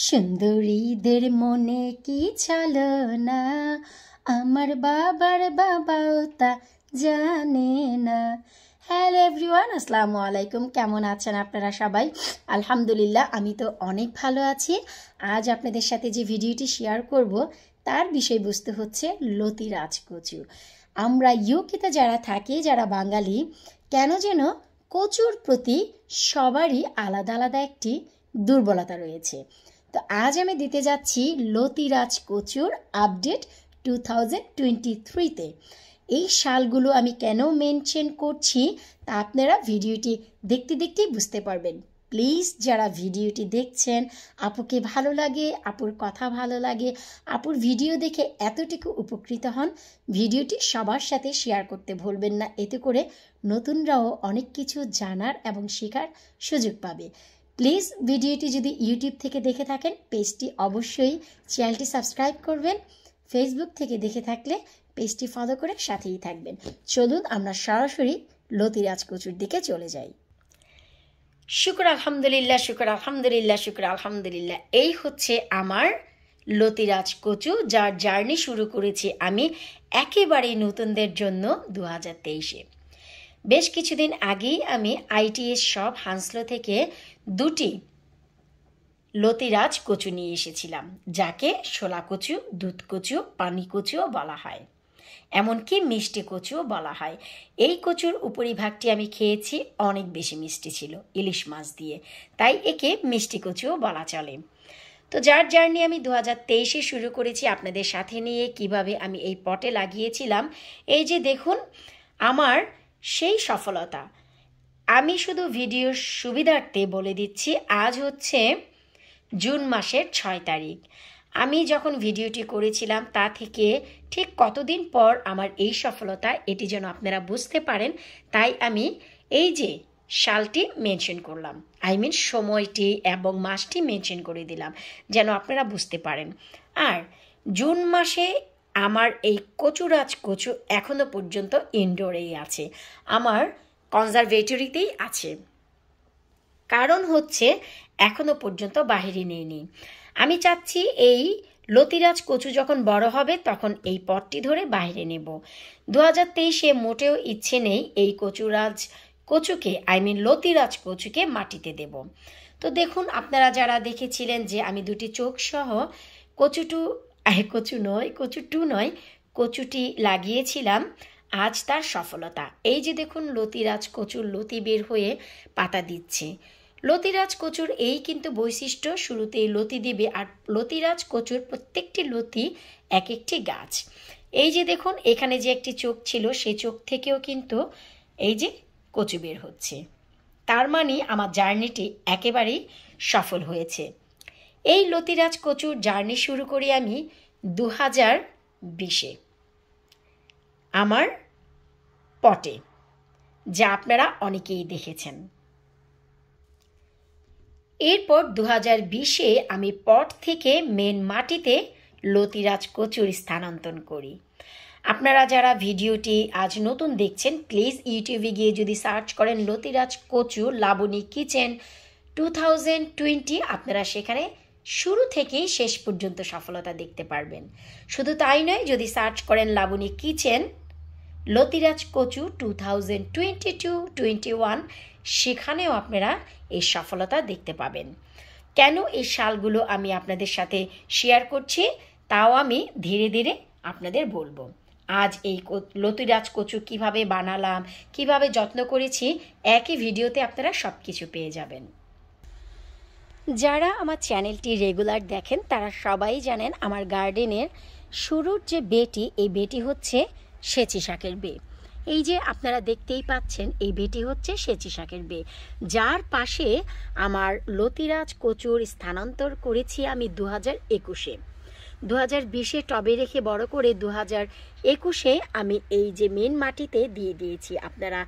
সুন্দরীদের মনে কি ছলনা, আমার বাবার বাবাও তা জানে না। হ্যালো এভরিওয়ান, আসসালামু আলাইকুম। কেমন আছেন আপনারা সবাই? আলহামদুলিল্লাহ, আমি তো অনেক ভালো আছি। আজ আপনাদের সাথে যে ভিডিওটি শেয়ার করব তার বিষয়বস্তু হচ্ছে লতি রাজকচু। আমরা ইউকেতে যারা থাকি, যারা বাঙালি, কেন যেন কচুর প্রতি সবারই আলাদা আলাদা একটি দুর্বলতা রয়েছে। তো আজ আমি দিতে যাচ্ছি লতি রাজকচুর আপডেট 2023-তে। এই সালগুলো আমি কেন মেনশন করছি তা আপনারা ভিডিওটি দেখতে দেখতেই বুঝতে পারবেন। প্লিজ যারা ভিডিওটি দেখছেন, আপুকে ভালো লাগে, আপুর কথা ভালো লাগে, আপুর ভিডিও দেখে এতটুকু উপকৃত হন, ভিডিওটি সবার সাথে শেয়ার করতে ভুলবেন না। এতে করে নতুনরাও অনেক কিছু জানার এবং শেখার সুযোগ পাবে। প্লিজ ভিডিওটি যদি ইউটিউব থেকে দেখে থাকেন, পেজটি অবশ্যই চ্যানেলটি সাবস্ক্রাইব করবেন। ফেসবুক থেকে দেখে থাকলে পেজটি ফলো করে সাথেই থাকবেন। চলুন আমরা সরাসরি লতি রাজকচুর দিকে চলে যাই। শুকর আলহামদুলিল্লাহ, শুকর আলহামদুলিল্লাহ, শুকর আলহামদুলিল্লাহ। এই হচ্ছে আমার লতি রাজকচু, যার জার্নি শুরু করেছি আমি একেবারে নতুনদের জন্য 2023-এ। বেশ কিছুদিন আগেই আমি আইটিএস শপ হান্সলো থেকে দুটি লতি রাজকচু নিয়ে এসেছিলাম, যাকে শোলা কচু, দুধ কচু, পানি কচুও বলা হয়, এমনকি মিষ্টি কচুও বলা হয়। এই কচুর উপরিভাগটি আমি খেয়েছি, অনেক বেশি মিষ্টি ছিল ইলিশ মাছ দিয়ে, তাই একে মিষ্টি কচুও বলা চলে। তো যার জার্নি আমি 2023-এ শুরু করেছি আপনাদের সাথে নিয়ে, কিভাবে আমি এই পটে লাগিয়েছিলাম। এই যে দেখুন আমার সেই সফলতা। আমি শুধু ভিডিওর সুবিধার্থে বলে দিচ্ছি, আজ হচ্ছে জুন মাসের 6 তারিখ। আমি যখন ভিডিওটি করেছিলাম তা থেকে ঠিক কতদিন পর আমার এই সফলতা, এটি যেন আপনারা বুঝতে পারেন, তাই আমি এই যে সালটি মেনশন করলাম, সময়টি এবং মাসটি মেনশন করে দিলাম, যেন আপনারা বুঝতে পারেন। আর জুন মাসে আমার এই কচু রাজকচু এখনো পর্যন্ত ইনডোরেই আছে, আমার কনজারভেটরিতেই আছে। কারণ হচ্ছে এখনো পর্যন্ত বাহিরে নেইনি। আমি চাচ্ছি এই লতি রাজকচু যখন বড় হবে তখন এই পটটি ধরে বাইরে নেব। 2023-এ মোটেও ইচ্ছে নেই এই কচুকে লতি রাজকচুকে মাটিতে দেব। তো দেখুন, আপনারা যারা দেখেছিলেন যে আমি দুটি চোখ সহ কচুটি লাগিয়েছিলাম, আজ তার সফলতা। এই যে দেখুন লতি রাজকচুর লতি বের হয়ে পাতা দিচ্ছে। লতি রাজকচুর এই কিন্তু বৈশিষ্ট্য, শুরুতেই লতি দিবে, আর লতি রাজকচুর প্রত্যেকটি লতি এক একটি গাছ। এই যে দেখুন এখানে যে একটি চোখ ছিল, সেই চোখ থেকেও কিন্তু এই যে কচু বের হচ্ছে। তার মানে আমার জার্নিটি একেবারেই সফল হয়েছে। এই লতি রাজকচুর জার্নি শুরু করি আমি 2020-এ আমার পটে, যা আপনারা অনেকেই দেখেছেন। এরপর 2020-এ আমি পট থেকে মেন মাটিতে লতি রাজকচুর স্থানান্তর করি। আপনারা যারা ভিডিওটি আজ নতুন দেখছেন, প্লিজ ইউটিউবে গিয়ে যদি সার্চ করেন লতি রাজকচু লাবণী কিচেন 2020, আপনারা সেখানে শুরু থেকেই শেষ পর্যন্ত সফলতা দেখতে পারবেন। শুধু তাই নয়, যদি সার্চ করেন লাবণী কিচেন লতি রাজকচু 2022-21, সেখানেও আপনারা এই সফলতা দেখতে পাবেন। কেন এই সালগুলো আমি আপনাদের সাথে শেয়ার করছি তাও আমি ধীরে ধীরে আপনাদের বলবো। আজ এই লতি রাজকচু কিভাবে বানালাম, কিভাবে যত্ন করেছি, একই ভিডিওতে আপনারা সব কিছু পেয়ে যাবেন। যারা আমার চ্যানেলটি রেগুলার দেখেন তারা সবাই জানেন আমার গার্ডেনের শুরুর যে বেটি, এই বেটি হচ্ছে সেচি শাকের বে। এই যে আপনারা দেখতেই পাচ্ছেন, এই বেটি হচ্ছে সেচি শাকের বে, যার পাশে আমার লতি রাজকচুর স্থানান্তর করেছি আমি 2021-এ। 2020-এ টবে রেখে বড় করে 2021-এ আমি এই যে মেন মাটিতে দিয়ে দিয়েছি। আপনারা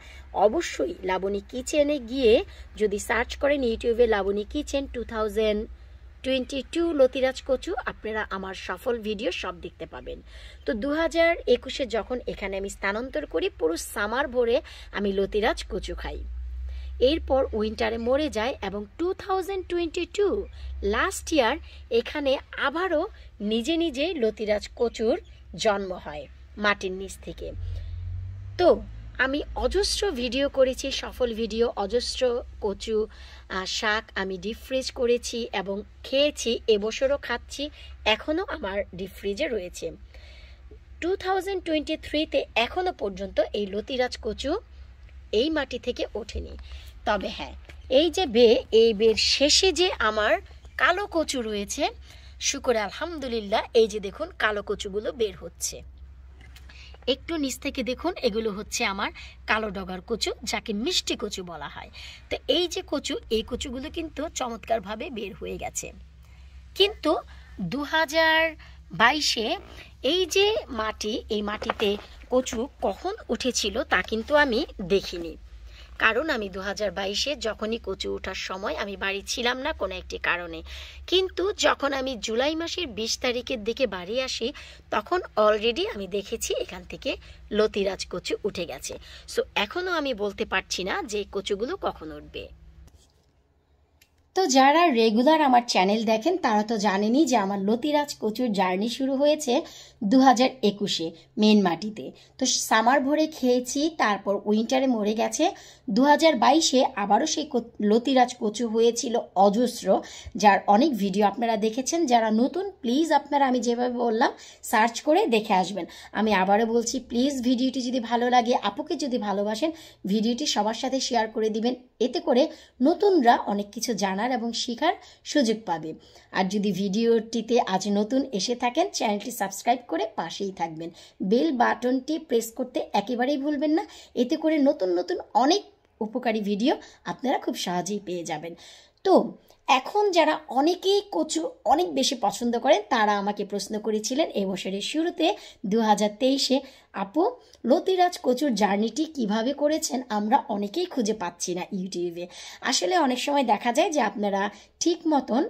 অবশ্যই লাবণী কিচেনে গিয়ে যদি সার্চ করেন ইউটিউবে লাবণী কিচেন 2022 লতি রাজকচু, আপনারা আমার সফল ভিডিও সব দেখতে পাবেন। তো 2021-এ যখন এখানে আমি স্থানান্তর করি, পুরো সামার ভরে আমি লতি রাজকচু খাই। এরপর উইন্টারে মরে যায় এবং 2022 লাস্ট ইয়ার এখানে আবারও নিজে নিজে লতিরাজ কচুর জন্ম হয় মাটির নিচ থেকে। তো আমি অজস্র ভিডিও করেছি, সফল ভিডিও, অজস্র কচু শাক আমি ডিপ ফ্রিজ করেছি এবং খেয়েছি, এবছরও খাচ্ছি, এখনও আমার ডিপ ফ্রিজে রয়েছে। 2023-তে এখনও পর্যন্ত এই লতিরাজ কচু এই মাটি থেকে ওঠেনি। তবে হ্যাঁ, এই যে এই বের শেষে যে আমার কালো কচু রয়েছে, শুকর আলহামদুলিল্লাহ, এই যে দেখুন কালো কচুগুলো বের হচ্ছে। একটু নিচ থেকে দেখুন, এগুলো হচ্ছে আমার কালো ডগার কচু, যাকে মিষ্টি কচু বলা হয়। তো এই যে কচু, এই কচুগুলো কিন্তু চমৎকারভাবে বের হয়ে গেছে। কিন্তু 2022-এ এই যে মাটি, এই মাটিতে কচু কখন উঠেছিল তা কিন্তু আমি দেখিনি, কারণ আমি 2022-এ যখনই কচু ওঠার সময় আমি বাড়ি ছিলাম না কোনো একটি কারণে। কিন্তু যখন আমি জুলাই মাসের 20 তারিখের দিকে বাড়ি আসি, তখন অলরেডি আমি দেখেছি এখান থেকে লতিরাজ কচু উঠে গেছে। সো এখনও আমি বলতে পারছি না যে কচুগুলো কখন উঠবে। তো যারা রেগুলার আমার চ্যানেল দেখেন তারা তো জানেনই যে আমার লতিরাজ কচুর জার্নি শুরু হয়েছে 2021-এ মেন মাটিতে। তো সামার ভরে খেয়েছি, তারপর উইন্টারে মরে গেছে। 2022-এ আবারও সেই লতিরাজ কচু হয়েছিল অজস্র, যার অনেক ভিডিও আপনারা দেখেছেন। যারা নতুন, প্লিজ আপনারা, আমি যেভাবে বললাম, সার্চ করে দেখে আসবেন। আমি আবারও বলছি, প্লিজ ভিডিওটি যদি ভালো লাগে, আপুকে যদি ভালোবাসেন, ভিডিওটি সবার সাথে শেয়ার করে দিবেন। এতে করে নতুনরা অনেক কিছু জানার এবং শেখার সুযোগ পাবে। আর যদি ভিডিওটিতে আজ নতুন এসে থাকেন, চ্যানেলটি সাবস্ক্রাইব করে পাশেই থাকবেন। বেল বাটনটি প্রেস করতে একেবারেই ভুলবেন না। এতে করে নতুন নতুন অনেক উপকারী ভিডিও আপনারা খুব সহজেই পেয়ে যাবেন। তো এখন যারা অনেকেই কচু অনেক বেশি পছন্দ করেন, তারা আমাকে প্রশ্ন করেছিলেন এই বছরের শুরুতে 2023-এ, আপু লতিরাজ কচুর জার্নিটি কিভাবে করেছেন? আমরা অনেকেই খুঁজে পাচ্ছি না ইউটিউবে। আসলে অনেক সময় দেখা যায় যে আপনারা ঠিক মতন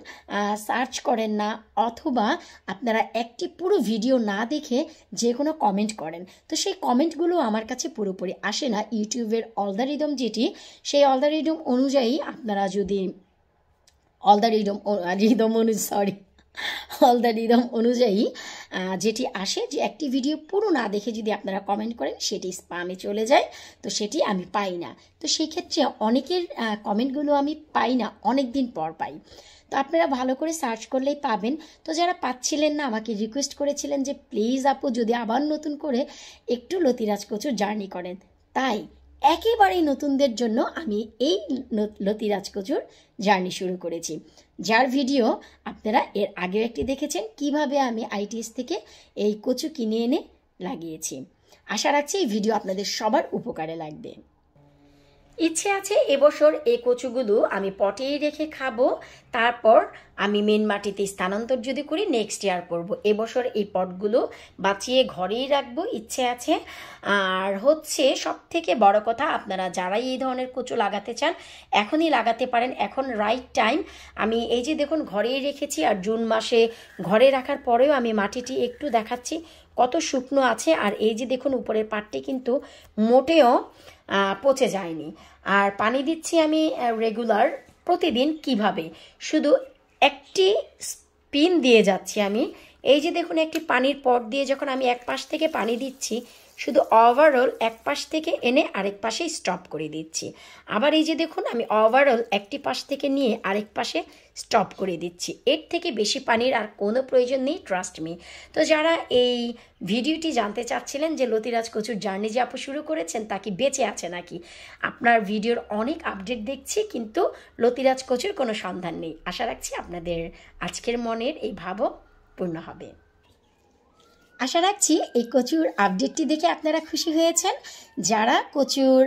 সার্চ করেন না, অথবা আপনারা একটি পুরো ভিডিও না দেখে যে কোনো কমেন্ট করেন। তো সেই কমেন্টগুলো আমার কাছে পুরোপুরি আসে না। ইউটিউবের অলদারিদম যেটি, সেই অলদারিদম অনুযায়ী আপনারা যদি অলদারিদম অনুযায়ী যেটি আসে, যে একটি ভিডিও পুরো না দেখে যদি আপনারা কমেন্ট করেন, সেটি স্প্যামে চলে যায়, তো সেটি আমি পাই না। তো সেই ক্ষেত্রে অনেকের কমেন্টগুলো আমি পাই না, অনেক দিন পর পাই। তো আপনারা ভালো করে সার্চ করলেই পাবেন। তো যারা পাচ্ছিলেন না, আমাকে রিকোয়েস্ট করেছিলেন যে প্লিজ আপু যদি আবার নতুন করে একটু লতিরাজ কচুর জার্নি করেন। তাই একেবারেই নতুনদের জন্য আমি এই লতিরাজ কচুর জার্নি শুরু করেছি, যার ভিডিও আপনারা এর আগেও একটি দেখেছেন, কিভাবে আমি আইটিএস থেকে এই কচু কিনে এনে লাগিয়েছি। আশা রাখছি এই ভিডিও আপনাদের সবার উপকারে লাগবে। ইচ্ছে আছে এবছর এই কচুগুলো আমি পটেই রেখে খাবো, তারপর আমি মেন মাটিতে স্থানান্তর যদি করি নেক্সট ইয়ার করবো। এবছর এই পটগুলো বাঁচিয়ে ঘরেই রাখবো, ইচ্ছে আছে। আর হচ্ছে সব থেকে বড় কথা, আপনারা যারাই এই ধরনের কচু লাগাতে চান এখনই লাগাতে পারেন, এখন রাইট টাইম। আমি এই যে দেখুন ঘরেই রেখেছি, আর জুন মাসে ঘরে রাখার পরেও আমি মাটিটি একটু দেখাচ্ছি কত শুকনো আছে। আর এই যে দেখুন উপরের পাটটি কিন্তু মোটেও পচে যায়নি। আর পানি দিচ্ছি আমি রেগুলার প্রতিদিন। কিভাবে? শুধু একটি স্পিন দিয়ে যাচ্ছি আমি। এই যে দেখুন একটি পানির পট দিয়ে যখন আমি এক পাশ থেকে পানি দিচ্ছি, শুধু ওভারঅল এক পাশ থেকে এনে আরেক পাশে স্টপ করে দিচ্ছি। আবার এই যে দেখুন আমি ওভারঅল একটি পাশ থেকে নিয়ে আরেক পাশে স্টপ করে দিচ্ছি। এর থেকে বেশি পানির আর কোনো প্রয়োজন নেই, ট্রাস্ট মি। তো যারা এই ভিডিওটি জানতে চাচ্ছিলেন যে লতিরাজ কচুর জার্নি যে আপু শুরু করেছেন, তা কি বেঁচে আছে নাকি, আপনার ভিডিওর অনেক আপডেট দেখছি, কিন্তু লতিরাজ কচুর কোনো সন্ধান নেই। আশা রাখছি আপনাদের আজকের মনের এই ভাবও পূর্ণ হবে। আশা রাখছি এই কচুর আপডেটটি দেখে আপনারা খুশি হয়েছেন। যারা কচুর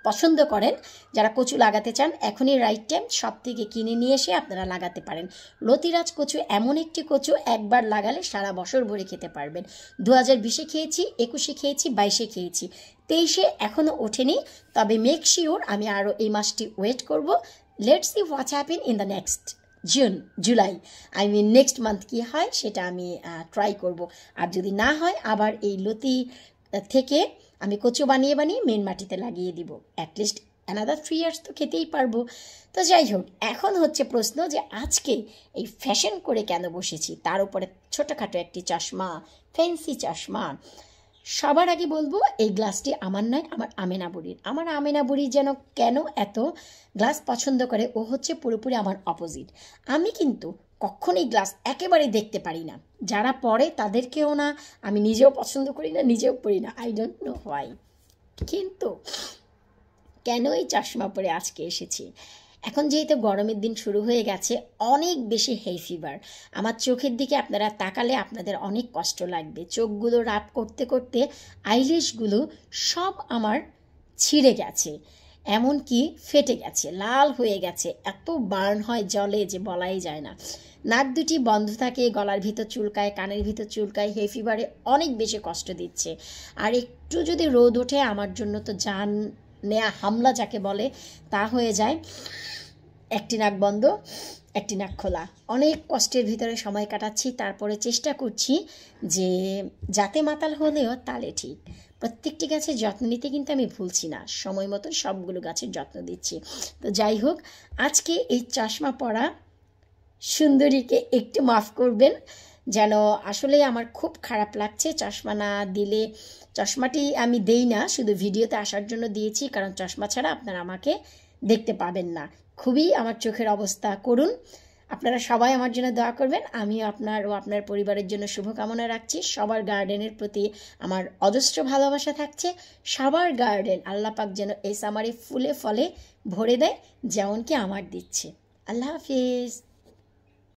পছন্দ করেন, যারা কচু লাগাতে চান, এখনই রাইট টাইম। সব থেকে কিনে নিয়ে এসে আপনারা লাগাতে পারেন। লতিরাজ কচু এমন একটি কচু, একবার লাগালে সারা বছর ভরে খেতে পারবেন। 2020-এ খেয়েছি, 21-এ খেয়েছি, 22-এ খেয়েছি, 23-এ এখনও ওঠেনি। তবে মেক শিওর আমি আরও এই মাসটি ওয়েট করব। Let's see what's happen in the next July, next month কি হয় সেটা আমি ট্রাই করব। আর যদি না হয়, আবার এই লতি থেকে আমি কচু বানিয়ে বানিয়ে মেন মাটিতে লাগিয়ে দিব। অ্যাটলিস্ট অ্যানাদার 3 ইয়ার্স তো খেতেই পারবো। তো যাই হোক, এখন হচ্ছে প্রশ্ন যে আজকে এই ফ্যাশন করে কেন বসেছি, তার উপরে ছোটোখাটো একটি চশমা, ফ্যান্সি চশমা। সবার আগে বলবো এই গ্লাসটি আমার নয়, আমার আমেনা বুড়ির। আমার আমেনা বুড়ি যেন কেন এত গ্লাস পছন্দ করে, ও হচ্ছে পুরোপুরি আমার অপোজিট। আমি কিন্তু কখনোই গ্লাস একেবারে দেখতে পারি না, যারা পরে তাদেরকেও না, আমি নিজেও পছন্দ করি না, নিজেও পড়ি না, আই ডোন্ট নো হোয়াই। কিন্তু কেন এই চশমা পরে আজকে এসেছি, এখন যেহেতু গরমের দিন শুরু হয়ে গেছে, অনেক বেশি হেই ফিভার। আমার চোখের দিকে আপনারা তাকালে আপনাদের অনেক কষ্ট লাগবে। চোখগুলো রাব করতে করতে আইল্যাশগুলো সব আমার ছিঁড়ে গেছে, এমনকি ফেটে গেছে, লাল হয়ে গেছে, এত বার্ন হয় জলে যে বলাই যায় না। নাক দুটি বন্ধ থাকে, গলার ভিতর চুলকায়, কানের ভিতর চুলকায়, হেই ফিভারে অনেক বেশি কষ্ট দিচ্ছে। আর একটু যদি রোদ ওঠে আমার জন্য তো জান নেয়া হামলা যাকে বলে তা হয়ে যায়। একটি নাক বন্ধ, একটি নাক খোলা, অনেক কষ্টের ভিতরে সময় কাটাচ্ছি। তারপরে চেষ্টা করছি যে যাতে মাতাল হলেও তালে ঠিক। প্রত্যেকটি গাছের যত্ন নিতে কিন্তু আমি ভুলছি না, সময় মতো সবগুলো গাছের যত্ন দিচ্ছি। তো যাই হোক, আজকে এই চশমা পরা সুন্দরীকে একটু মাফ করবেন, যেন আসলে আমার খুব খারাপ লাগছে। চশমা না দিলে, চশমাটি আমি দেই না, শুধু ভিডিওতে আসার জন্য দিয়েছি, কারণ চশমা ছাড়া আপনারা আমাকে দেখতে পাবেন না। খুবই আমার চোখের অবস্থা করুন। আপনারা সবাই আমার জন্য দোয়া করবেন। আমিও আপনার ও আপনার পরিবারের জন্য শুভকামনা রাখছি। সবার গার্ডেনের প্রতি আমার অজস্র ভালোবাসা থাকছে। সবার গার্ডেন আল্লাহ পাক যেন এই সামারে ফুলে ফলে ভরে দেয়, যেমন কি আমার দিচ্ছে। আল্লাহ হাফিজ।